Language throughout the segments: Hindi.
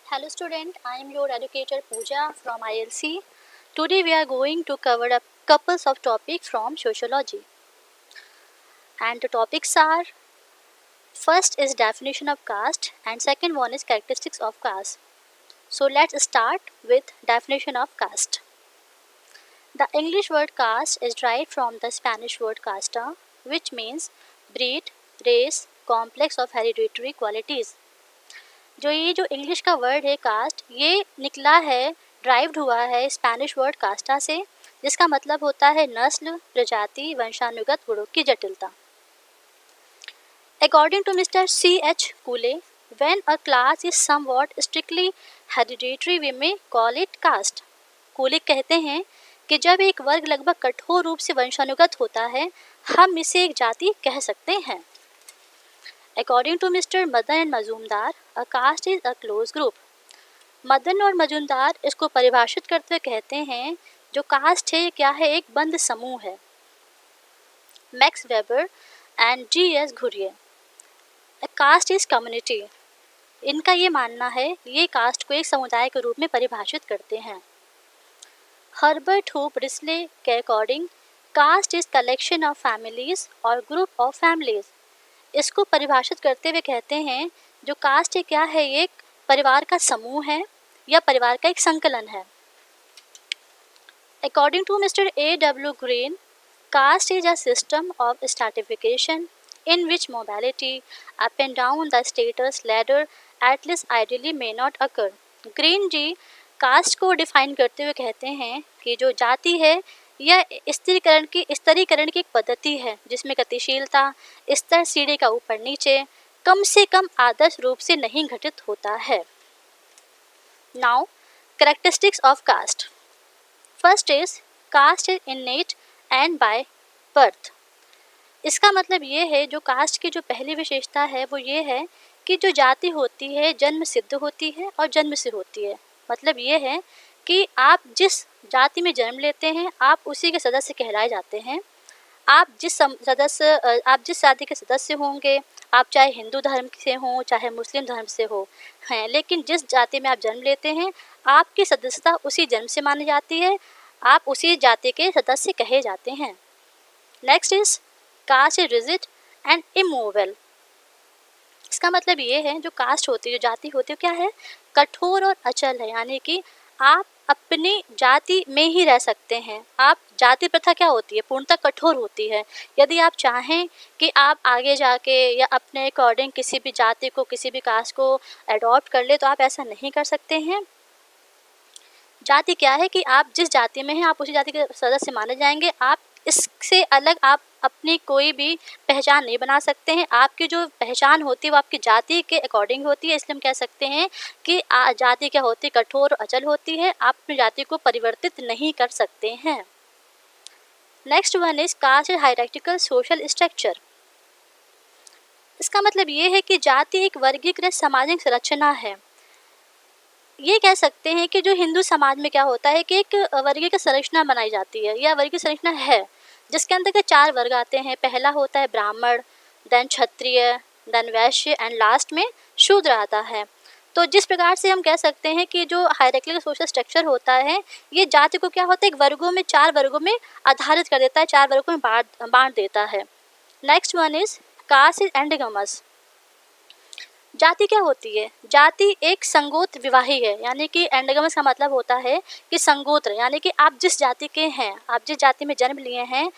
Hello student, I am your educator Pooja from ILC. Today we are going to cover a couples of topics from sociology. And the topics are first is definition of caste and second one is characteristics of caste. So let's start with definition of caste. The English word caste is derived from the Spanish word casta which means breed, race, complex of hereditary qualities. जो इंग्लिश का वर्ड है कास्ट ये निकला है ड्राइव्ड हुआ है स्पेनिश वर्ड कास्टा से जिसका मतलब होता है नस्ल प्रजाति वंशानुगत गुणों की जटिलता. According to mister C.H. Cooley when a class is somewhat strictly hereditary we may call it caste. Cooley कहते हैं कि जब एक वर्ग लगभग कठोर रूप से वंशानुगत होता है हम इसे एक जाति कह सकते हैं. According to Mr. Madan and Majumdar, a caste is a close group. Madan और मजूमदार इसको परिभाषित करते हुए कहते हैं जो कास्ट है क्या है एक बंद समूह है. Max weber and G.S. Ghurye, a caste is community. इनका ये मानना है ये कास्ट को एक समुदाय के रूप में परिभाषित करते हैं. हर्बर्ट हुप रिस्ले के according caste is collection of families और ग्रुप ऑफ फैमिलीज. इसको परिभाषित करते हुए कहते हैं जो कास्ट है क्या है एक परिवार का समूह है या परिवार का एक संकलन है. According to mister A.W. Green, caste is a system of stratification in which mobility up and down the status ladder at least ideally may not occur. Green ji caste को डिफाइन करते हुए कहते हैं कि जो जाति है यह स्तरीकरण की एक पद्धति है जिसमें गतिशीलता स्तर सीढ़ी का ऊपर नीचे कम से कम आदर्श रूप से नहीं घटित होता है. Now characteristics of caste. First is caste is innate and by birth. इसका मतलब ये है जो कास्ट की जो पहली विशेषता है वो ये है कि जो जाति होती है जन्म सिद्ध होती है और जन्म से होती है. मतलब ये है कि आप जिस जाति में जन्म लेते हैं आप उसी के सदस्य कहलाए जाते हैं. आप जिस जाति के सदस्य होंगे आप चाहे हिंदू धर्म से हों चाहे मुस्लिम धर्म से हो हैं लेकिन जिस जाति में आप जन्म लेते हैं आपकी सदस्यता उसी जन्म से मानी जाती है. आप उसी जाति के सदस्य कहे जाते हैं. Next is caste is rigid and immovable. इसका मतलब ये है जो कास्ट होती है जो जाति होती है क्या है कठोर और अचल है. यानी कि आप अपनी जाति में ही रह सकते हैं. आप जाति प्रथा क्या होती है पूर्णतः कठोर होती है. यदि आप चाहें कि आप आगे जाके या अपने अकॉर्डिंग किसी भी जाति को किसी भी कास्ट को अडॉप्ट कर ले तो आप ऐसा नहीं कर सकते हैं. जाति क्या है कि आप जिस जाति में हैं आप उसी जाति के सदस्य माने जाएंगे. आप इससे अलग आप अपनी कोई भी पहचान नहीं बना सकते हैं. आपकी जो पहचान होती है वो आपकी जाति के अकॉर्डिंग होती है. इसलिए हम कह सकते हैं कि जाति क्या होती है कठोर और अचल होती है. आप अपनी जाति को परिवर्तित नहीं कर सकते हैं. Next one is caste hierarchical social structure. इसका मतलब ये है कि जाति एक वर्गीकृत सामाजिक संरचना है. ये कह सकते हैं कि जो हिंदू समाज में क्या होता है कि एक वर्गीकृत संरचना बनाई जाती है या वर्गीकृत संरचना है जिसके अंतर्गत 4 वर्ग आते हैं. पहला होता है ब्राह्मण, then Kshatriya, then Vysya and last में शूद्र आता है. तो जिस प्रकार से हम कह सकते हैं कि जो हायरार्किकल सोशल स्ट्रक्चर होता है ये जाति को क्या होता है एक वर्गों में 4 वर्गों में आधारित कर देता है 4 वर्गों में बांट देता है. Next one is caste is endogamous. जाति क्या होती है जाति एक संगोत्र विवाही है. यानी कि एंडोगैमस का मतलब होता है कि संगोत्र यानी कि आप जिस जाति के हैं आप जिस जाति में जन्म लिए हैं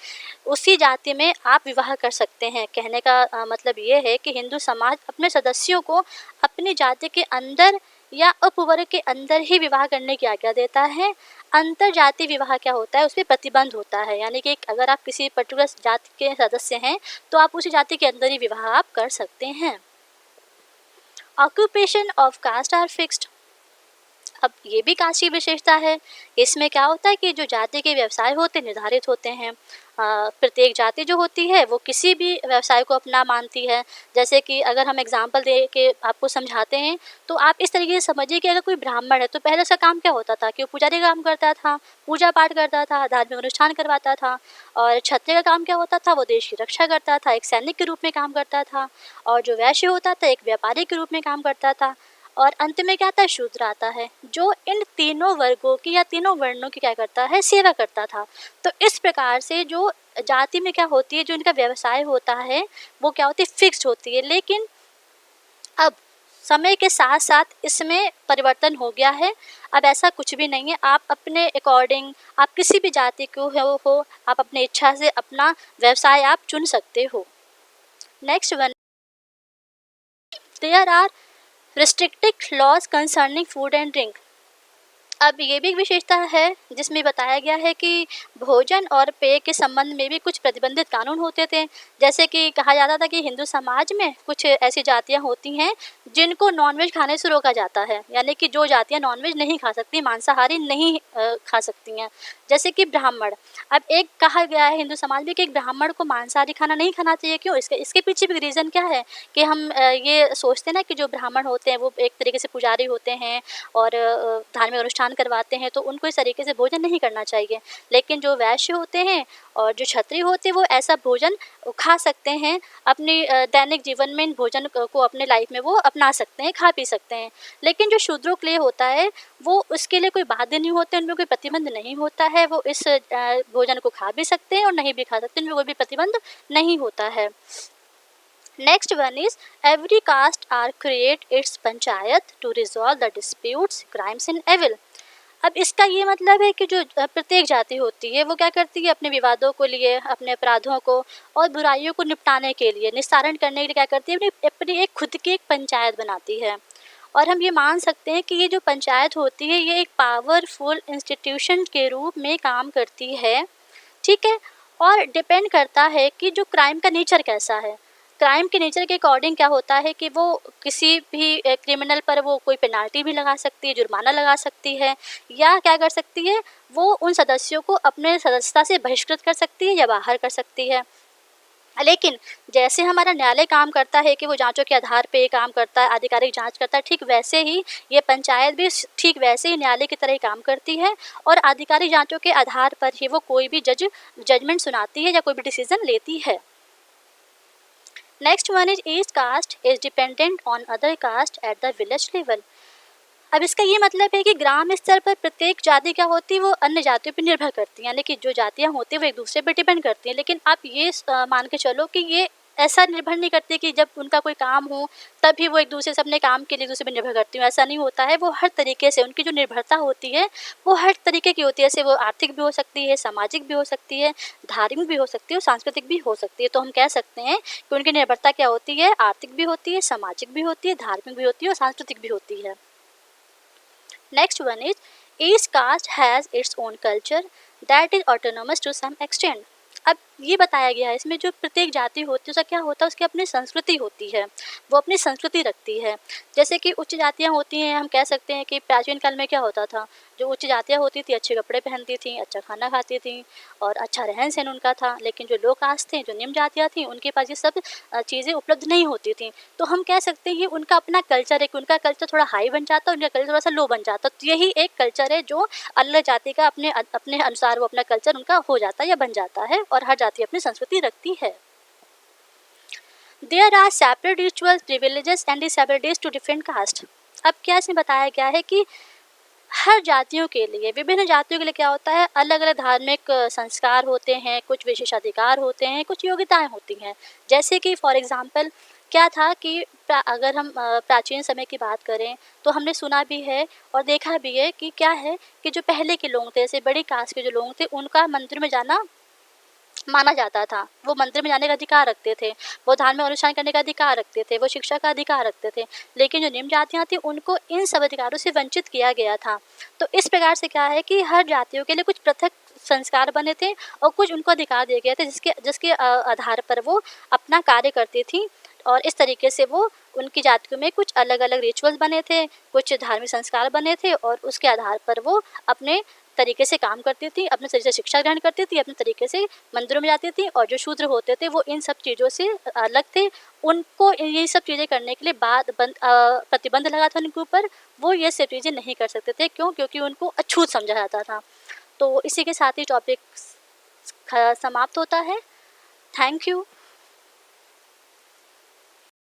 उसी जाति में आप विवाह कर सकते हैं. कहने का मतलब ये है कि हिंदू समाज अपने सदस्यों को अपनी जाति के अंदर या उपवर्ग के अंदर ही विवाह करने की आज्ञा देता है. अंतर जाति विवाह क्या होता है उस पर प्रतिबंध होता है. यानी कि अगर आप किसी पर्टिकुलर जाति के सदस्य हैं तो आप उसी जाति के अंदर ही विवाह आप कर सकते हैं. Occupation of caste are fixed. अब ये भी कास्ट की विशेषता है. इसमें क्या होता है कि जो जाति के व्यवसाय होते निर्धारित होते हैं. प्रत्येक जाति जो होती है वो किसी भी व्यवसाय को अपना मानती है. जैसे कि अगर हम एग्जांपल दे के आपको समझाते हैं तो आप इस तरीके से समझिए कि अगर कोई ब्राह्मण है तो पहले उसका काम क्या होता था कि वो पुजारी का काम करता था, पूजा पाठ करता था, धार्मिक अनुष्ठान करवाता था. और क्षत्रिय का काम क्या होता था वो देश की रक्षा करता था, एक सैनिक के रूप में काम करता था. और जो वैश्य होता था एक व्यापारी के रूप में काम करता था. और अंत में क्या आता है, शूद्र आता है, जो इन तीनों वर्गों की या तीनों वर्णों की क्या करता है, सेवा करता था। तो इस प्रकार से जो जाति में क्या होती है, जो इनका व्यवसाय होता है वो क्या होती है, फिक्स्ड होती है। लेकिन अब समय के साथ साथ इसमें परिवर्तन हो गया है। अब ऐसा कुछ भी नहीं है, आप अपने अकॉर्डिंग, आप किसी भी जाति को हो, आप अपनी इच्छा से अपना व्यवसाय आप चुन सकते हो। Next one, there are restricted laws concerning food and drink. अब ये भी एक विशेषता है जिसमें बताया गया है कि भोजन और पेय के संबंध में भी कुछ प्रतिबंधित कानून होते थे। जैसे कि कहा जाता था कि हिंदू समाज में कुछ ऐसी जातियां होती हैं जिनको नॉनवेज खाने से रोका जाता है, यानी कि जो जातियां नॉनवेज नहीं खा सकती, मांसाहारी नहीं खा सकती हैं, जैसे कि ब्राह्मण। अब एक कहा गया है हिंदू समाज में कि एक ब्राह्मण को मांसाहारी खाना नहीं खाना चाहिए। क्यों? इसके पीछे भी रीज़न क्या है कि हम ये सोचते हैं ना कि जो ब्राह्मण होते हैं वो एक तरीके से पुजारी होते हैं और धार्मिक अनुष्ठान करवाते हैं, तो उनको इस तरीके से भोजन नहीं करना चाहिए। लेकिन जो वैश्य होते हैं और जो क्षत्रिय होते हैं वो ऐसा भोजन खा सकते हैं, अपनी दैनिक जीवन में इन भोजन को अपने लाइफ में वो अपना सकते हैं, खा पी सकते हैं। लेकिन जो शूद्रों के लिए होता है वो उसके लिए कोई बाध्य नहीं होते, उनमें कोई प्रतिबंध नहीं होता है, वो इस भोजन को खा भी सकते हैं और नहीं भी खा सकते, उनमें कोई भी प्रतिबंध नहीं होता है। Next one is, every caste are create its panchayat to resolve the disputes, crimes and evil. अब इसका ये मतलब है कि जो प्रत्येक जाति होती है वो क्या करती है, अपने विवादों को लिए, अपने अपराधों को और बुराइयों को निपटाने के लिए, निस्तारण करने के लिए क्या करती है, अपनी एक खुद की एक पंचायत बनाती है। और हम ये मान सकते हैं कि ये जो पंचायत होती है ये एक पावरफुल इंस्टीट्यूशन के रूप में काम करती है, ठीक है। और डिपेंड करता है कि जो क्राइम का नेचर कैसा है। क्राइम के नेचर के अकॉर्डिंग क्या होता है कि वो किसी भी क्रिमिनल पर वो कोई पेनाल्टी भी लगा सकती है, जुर्माना लगा सकती है, या क्या कर सकती है, वो उन सदस्यों को अपने सदस्यता से बहिष्कृत कर सकती है या बाहर कर सकती है। लेकिन जैसे हमारा न्यायालय काम करता है कि वो जांचों के आधार पे काम करता है, आधिकारिक जांच करता है, ठीक वैसे ही ये पंचायत भी ठीक वैसे ही न्यायालय की तरह ही काम करती है और आधिकारिक जांचों के आधार पर ही वो कोई भी जजमेंट सुनाती है या कोई भी डिसीजन लेती है। Next one is, each cast is dependent on other caste at the village level. अब इसका ये मतलब है कि ग्राम स्तर पर प्रत्येक जाति क्या होती है, वो अन्य जातियों पर निर्भर करती हैं, यानी कि जो जातियाँ होती हैं वो एक दूसरे पर डिपेंड करती हैं। लेकिन आप ये मान के चलो कि ये ऐसा निर्भर नहीं करती कि जब उनका कोई काम हो तभी वो एक दूसरे से अपने काम के लिए एक दूसरे पर निर्भर करती हूँ, ऐसा नहीं होता है। वो हर तरीके से उनकी जो निर्भरता होती है वो हर तरीके की होती है, जैसे वो आर्थिक भी हो सकती है, सामाजिक भी हो सकती है, धार्मिक भी हो सकती है और सांस्कृतिक भी हो सकती है। तो हम कह सकते हैं कि उनकी निर्भरता क्या होती है, आर्थिक भी होती है, सामाजिक भी होती है, धार्मिक भी होती है और सांस्कृतिक भी होती है। Next one is, each caste has its own culture that is autonomous to some extent. अब ये बताया गया है इसमें जो प्रत्येक जाति होती है उसका क्या होता है, उसकी अपनी संस्कृति होती है, वो अपनी संस्कृति रखती है। जैसे कि उच्च जातियाँ होती हैं, हम कह सकते हैं कि प्राचीन काल में क्या होता था, जो उच्च जातियाँ होती थी अच्छे कपड़े पहनती थी, अच्छा खाना खाती थी और अच्छा रहन सहन उनका था। लेकिन जो लो कास्ट थे, जो निम्न जातियाँ थीं, उनके पास ये सब चीज़ें उपलब्ध नहीं होती थी। तो हम कह सकते हैं उनका अपना कल्चर है कि उनका कल्चर थोड़ा हाई बन जाता है, उनका कल्चर थोड़ा सा लो बन जाता है। तो यही एक कल्चर है जो अलग जाति का अपने अपने अनुसार वो अपना कल्चर उनका हो जाता है या बन जाता है, और हर जाति अपनी संस्कृति रखती है। There are separate rituals, privileges and disabilities to different caste. अब क्या इसमें बताया गया है कि हर जातियों के लिए, विभिन्न जातियों के लिए क्या होता है, अलग अलग धार्मिक संस्कार होते हैं, कुछ विशेषाधिकार होते हैं, कुछ योग्यताएं होती हैं। जैसे कि फॉर एग्जांपल क्या था कि अगर हम प्राचीन समय की बात करें तो हमने सुना भी है और देखा भी है कि क्या है कि जो पहले के लोग थे, जैसे बड़ी कास्ट के जो लोग थे, उनका मंदिर में जाना माना जाता था। वो मंदिर में जाने का अधिकार रखते थे, वो धार्मिक अनुष्ठान करने का अधिकार रखते थे, वो शिक्षा का अधिकार रखते थे। लेकिन जो निम्न जातियाँ थीं उनको इन सब अधिकारों से वंचित किया गया था। तो इस प्रकार से क्या है कि हर जातियों के लिए कुछ पृथक संस्कार बने थे और कुछ उनको अधिकार दिए गए थे जिसके जिसके आधार पर वो अपना कार्य करती थीं। और इस तरीके से वो उनकी जातियों में कुछ अलग अलग रिचुअल्स बने थे, कुछ धार्मिक संस्कार बने थे और उसके आधार पर वो अपने तरीके से काम करती थी, अपने तरीके से शिक्षा ग्रहण करती थी, अपने तरीके से मंदिरों में जाती थी। और जो शूद्र होते थे वो इन सब चीज़ों से अलग थे, उनको ये सब चीज़ें करने के लिए प्रतिबंध लगा था उनके ऊपर, वो ये सब चीज़ें नहीं कर सकते थे। क्यों? क्योंकि उनको अछूत समझा जाता था। तो इसी के साथ ही टॉपिक समाप्त होता है। Thank you.